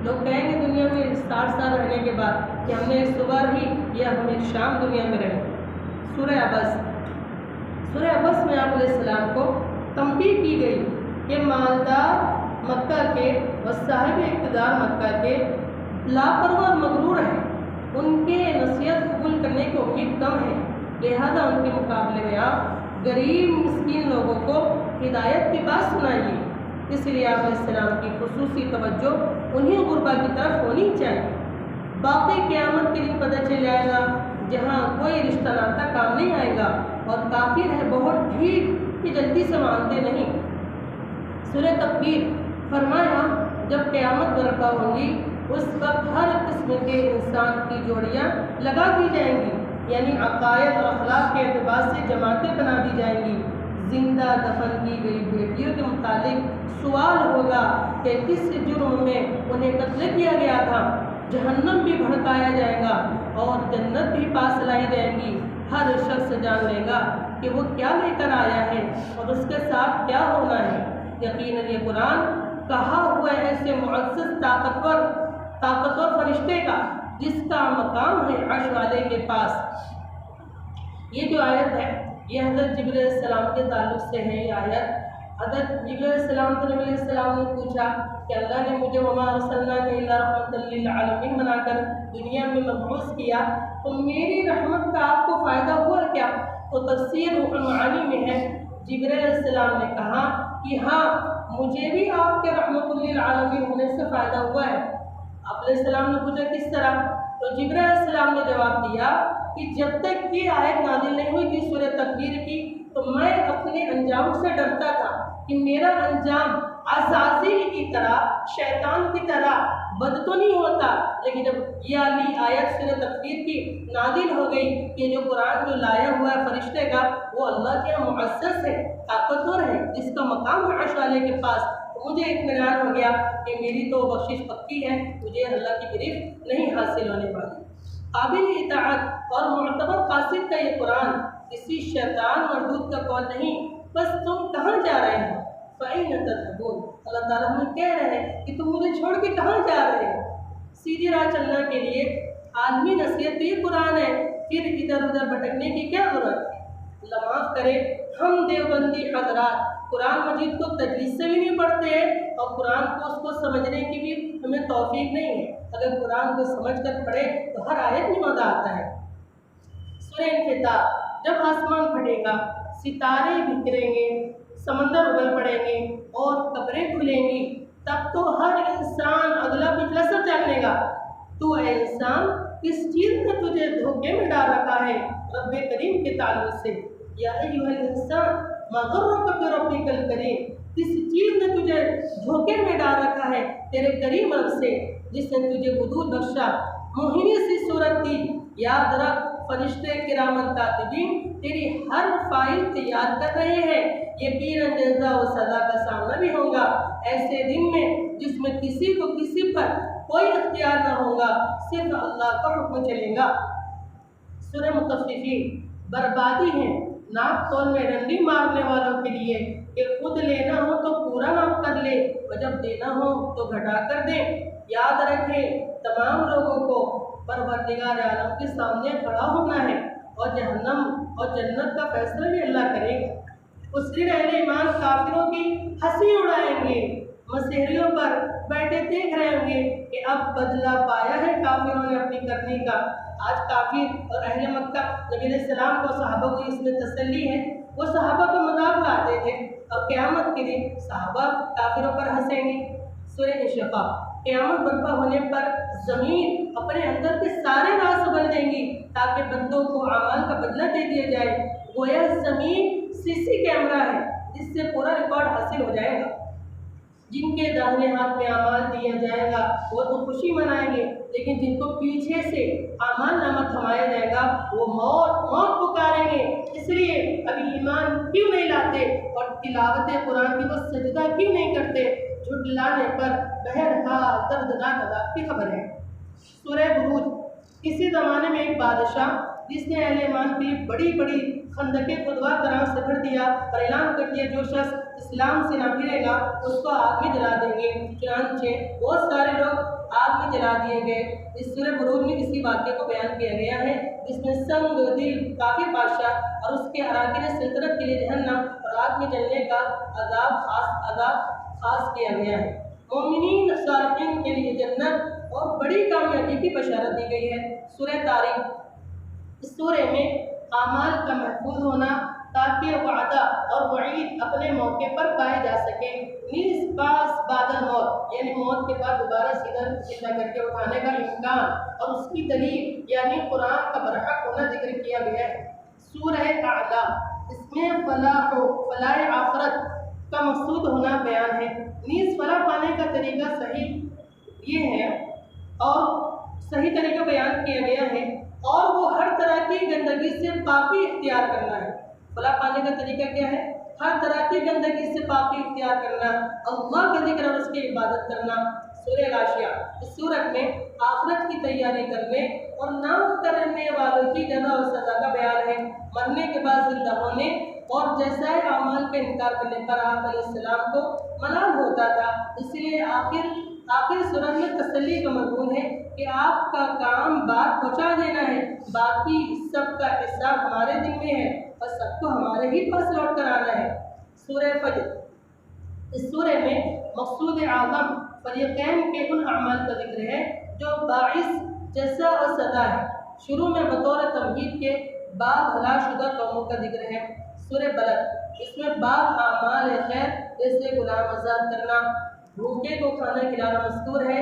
لوگ کہیں گے دنیا میں 60 سال رہنے کے بعد کہ ہم نے ایک صبح رہی یا ہم ایک شام دنیا میں رہے۔ سورہ عبس میں آپ علیہ السلام کو تنبیہ کی گئی کہ مالدار مکہ کے و صاحب اقتدار مکہ کے لاپرواہ اور مغرور ہیں، ان کے نصیحت قبول کرنے کی امید کم ہے، لہذا ان کے مقابلے میں آپ غریب مسکین لوگوں کو ہدایت کی بات سنائیے۔ اس لیے آپ علیہ السلام کی خصوصی توجہ انہیں غربا کی طرف ہونی چاہیے۔ باقی قیامت کے دن پتہ چل جائے گا جہاں کوئی رشتہ ناتا کام نہیں آئے گا اور کافر ہے بہت ٹھیک کہ جلدی سے مانتے نہیں۔ سورہ تکویر فرمایا جب قیامت برپا ہوگی اس وقت ہر قسم کے انسان کی جوڑیاں لگا دی جائیں گی، یعنی عقائد اور اخلاق کے اعتبار سے جماعتیں بنا دی جائیں گی۔ زندہ دفن کی گئی بیٹیوں کے متعلق سوال ہوگا کہ کس جرم میں انہیں قتل کیا گیا تھا۔ جہنم بھی بھڑکایا جائے گا اور جنت بھی پاس لائی جائے گی۔ ہر شخص جان لے گا کہ وہ کیا لے کر آیا ہے اور اس کے ساتھ کیا ہونا ہے۔ یقیناً یہ قرآن کہا ہوا ہے ایسے معزز طاقتور فرشتے کا جس کا مقام ہے عرش والے کے پاس۔ یہ جو آیت ہے یہ حضرت جبرائیل علیہ السلام کے تعلق سے ہے۔ یہ آیت حضرت جبرائیل علیہ السلام سے نبی علیہ السلام نے پوچھا کہ اللہ نے مجھے وما ارسلناک الا رحمۃ للعالمین بنا کر دنیا میں مبعوث کیا، تو میری رحمت کا آپ کو فائدہ ہوا کیا؟ تو تفسیر روح المعانی میں ہے جبرائیل علیہ السلام نے کہا کہ ہاں مجھے بھی آپ کے رحمت للعالمین ہونے سے فائدہ ہوا ہے۔ آپ علیہ السلام نے پوچھا کس طرح؟ تو جبرائیل علیہ السلام نے جواب دیا کہ جب تک یہ آیت نازل نہیں ہوئی تھی سورہ تکویر کی تو میں اپنے انجام سے ڈرتا تھا کہ میرا انجام عزازیل کی طرح شیطان کی طرح بد تو نہیں ہوتا، لیکن جب یہ علی آیت سورہ تکویر کی نازل ہو گئی کہ جو قرآن جو لایا ہوا ہے فرشتے کا وہ اللہ کے معزز ہے، طاقتور ہے، جس کا مقام ہے عرش والے کے پاس، مجھے اطمینان ہو گیا کہ میری تو بخشش پکی ہے، مجھے اللہ کی گرفت نہیں حاصل ہونے والی۔ قابل اطاعت اور معتبر قاصد کا یہ قرآن کسی شیطان مردود کا قول نہیں، بس تم کہاں جا رہے ہیں؟ فَأَيْنَ تَذْهَبُونَ، اللہ تعالیٰ ہمیں کہہ رہے ہیں کہ تم مجھے چھوڑ کے کہاں جا رہے ہو؟ سیدھی راہ چلنے کے لیے عالمی نصیحت یہ قرآن ہے، پھر ادھر ادھر بھٹکنے کی کیا ضرورت ہے؟ اللہ معاف کرے، ہم دیوبندی حضرات قرآن مجید کو تجوید سے بھی نہیں پڑھتے ہیں اور قرآن کو اس کو سمجھنے کی بھی ہمیں توفیق نہیں ہے۔ اگر قرآن کو سمجھ کر پڑھے تو ہر آیت میں مزہ آتا ہے۔ سورہ انفطار، جب آسمان پھٹے گا، ستارے بکھریں گے، سمندر ابل پڑیں گے اور قبریں کھلیں گی، تب تو ہر انسان اگلا پچھلا سب جان لے گا تو اے انسان کس چیز نے تجھے دھوکے میں ڈال رکھا ہے رب کریم کے تعلق سے۔ یا ایھا الانسان ما غرک بربک الکریم، کس چیز نے تجھے دھوکے میں ڈال رکھا ہے تیرے کریم رب سے جس نے تجھے وجود بخشا، موہنی سی صورت دی۔ یاد رکھ فرشتے کرامن کاتبین تیری ہر فائل تیار کر رہے ہیں، یقیناً جزا و سزا کا سامنا بھی ہوگا ایسے دن میں جس میں کسی کو کسی پر کوئی اختیار نہ ہوگا، صرف اللہ کا حکم چلے گا۔ سورہ مطففین، بربادی ہے ناپ تول میں ڈنڈی مارنے والوں کے لیے کہ خود لینا ہو تو پورا ناپ کر لے اور جب دینا ہو تو گھٹا کر دے۔ یاد رکھیں تمام لوگوں کو پروردگار عالم کے سامنے کھڑا ہونا ہے اور جہنم اور جنت کا فیصلہ بھی اللہ کرے گا۔ اس دن اہل ایمان کافروں کی ہنسی اڑائیں گے، مسیحیوں پر بیٹھے دیکھ رہے ہوں گے کہ اب بدلہ پایا ہے کافروں نے اپنی کرنی کا۔ آج کافر اور اہل مکہ نبی علیہ السلام کو صحابہ کو اس میں تسلی ہے، وہ صحابہ کو مذاق اڑاتے تھے اور قیامت کے دن صحابہ کافروں پر ہنسیں گے۔ سورہ انشقاق، قیامت برپا ہونے پر زمین اپنے اندر کے سارے راز اگل دیں گی تاکہ بندوں کو اعمال کا بدلہ دے دیا جائے، گویا زمین CC کیمرہ ہے جس سے پورا ریکارڈ حاصل ہو جائے گا۔ جن کے داہنے ہاتھ میں اعمال دیا جائے گا وہ تو خوشی منائیں گے، لیکن جن کو پیچھے سے اعمال نامہ تھمایا جائے گا وہ موت پکاریں گے۔ اس لیے ابھی ایمان کیوں نہیں لاتے اور تلاوت قرآن کی وہ سجدہ کیوں نہیں کرتے؟ جھٹلانے پر بہرحال دردناک عذاب کی خبر ہے۔ سورہ بروج، کسی زمانے میں ایک بادشاہ جس نے اہل ایمان کے لیے بڑی بڑی خندقیں خودوا کرام سے بھر دیا اور اعلان کر دیا جو شخص اسلام سے نہ پھرے گا اس کو آگ میں جلا دیں گے۔ چنانچہ بہت سارے لوگ آگ میں جلا دیے گئے۔ اس سورہ بروج میں اسی واقعے کو بیان کیا گیا ہے جس میں سنگ دل کافر بادشاہ اور اس کے اراکین سلطنت کے لیے جہنم اور آگ میں جلنے کا عذاب خاص کیا گیا ہے۔ مومنین صالحین کے لیے جنت اور بڑی کامیابی کی بشارت دی گئی ہے۔ سورہ طارق، اس سورہ میں اعمال کا محفوظ ہونا تاکہ وعدہ اور وعید اپنے موقع پر پائے جا سکیں۔ نیز پاس بعد الموت یعنی موت کے بعد دوبارہ زندہ کر کے اٹھانے کا امکان اور اس کی دلیل یعنی قرآن کا برحق ہونا ذکر کیا گیا ہے۔ سورہ اعلیٰ، اس میں فلاح آخرت کا مقصود ہونا بیان ہے۔ نیز فلاح پانے کا طریقہ صحیح یہ ہے اور صحیح طریقہ بیان کیا گیا ہے اور وہ ہر طرح کی گندگی سے پاکی اختیار کرنا ہے۔ فلاح پانے کا طریقہ کیا ہے؟ ہر طرح کی گندگی سے پاکی اختیار کرنا، اللہ کا ذکر اور اس کی عبادت کرنا۔ سورہ غاشیہ، اس سورت میں آخرت کی تیاری کرنے اور نہ کرنے والوں کی جزا اور سزا کا بیان ہے، مرنے کے بعد زندہ ہونے اور جیسا اعمال کا انکار کرنے پر آپ علیہ السلام کو ملال ہوتا تھا۔ اس لیے آخر سورت میں تسلی کا مضمون ہے کہ آپ کا کام بات پہنچا دینا ہے، باقی سب کا حساب ہمارے دل میں ہے اور سب کو ہمارے ہی پاس لوٹ کر آنا ہے۔ سورہ فجر، اس سورہ میں مقصود اعظم فریقین کے ان اعمال کا ذکر ہے جو باعث جزا اور سزا ہے۔ شروع میں بطور تمہید کے بعد ہلاک شدہ قوموں کا ذکر ہے۔ سورہ بلد، اس میں بعض اعمال خیر جیسے غلام آزاد کرنا، بھوکے کو کھانا کھلانا مذکور ہے۔